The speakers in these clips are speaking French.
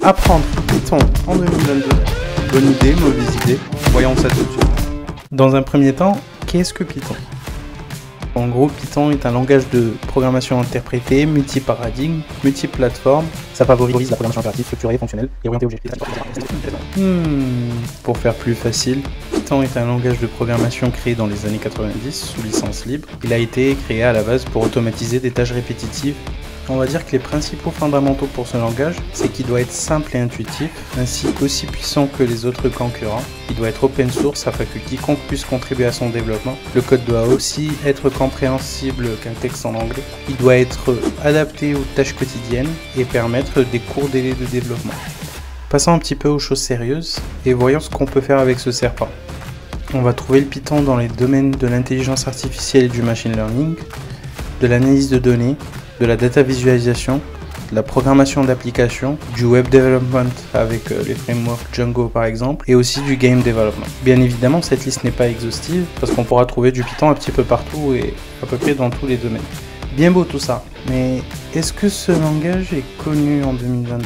Apprendre Python en 2022. Bonne idée, mauvaise idée? Voyons ça tout de suite. Dans un premier temps, qu'est-ce que Python? En gros, Python est un langage de programmation interprété, multi-paradigme, multi-plateforme. Ça favorise la programmation impérative, structurée, fonctionnelle et orientée objet. Pour faire plus facile, Python est un langage de programmation créé dans les années 90 sous licence libre. Il a été créé à la base pour automatiser des tâches répétitives. On va dire que les principaux fondamentaux pour ce langage, c'est qu'il doit être simple et intuitif, ainsi qu'aussi puissant que les autres concurrents. Il doit être open source afin que quiconque puisse contribuer à son développement. Le code doit aussi être compréhensible qu'un texte en anglais. Il doit être adapté aux tâches quotidiennes et permettre des courts délais de développement. Passons un petit peu aux choses sérieuses et voyons ce qu'on peut faire avec ce serpent. On va trouver le Python dans les domaines de l'intelligence artificielle et du machine learning, de l'analyse de données, de la data visualisation, de la programmation d'applications, du web development avec les frameworks Django par exemple, et aussi du game development. Bien évidemment, cette liste n'est pas exhaustive parce qu'on pourra trouver du Python un petit peu partout et à peu près dans tous les domaines. Bien beau tout ça, mais est-ce que ce langage est connu en 2022?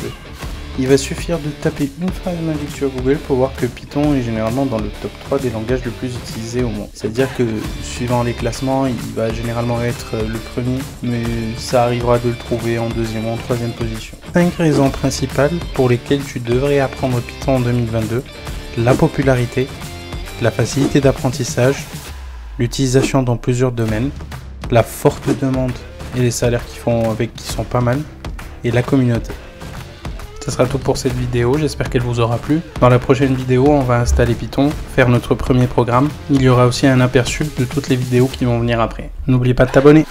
Il va suffire de taper une phrase magique sur Google pour voir que Python est généralement dans le top 3 des langages le plus utilisés au monde. C'est-à-dire que suivant les classements, il va généralement être le premier, mais ça arrivera de le trouver en deuxième ou en troisième position. 5 raisons principales pour lesquelles tu devrais apprendre Python en 2022. La popularité, la facilité d'apprentissage, l'utilisation dans plusieurs domaines, la forte demande et les salaires qui sont pas mal, et la communauté. Ce sera tout pour cette vidéo, j'espère qu'elle vous aura plu. Dans la prochaine vidéo, on va installer Python, faire notre premier programme. Il y aura aussi un aperçu de toutes les vidéos qui vont venir après. N'oublie pas de t'abonner.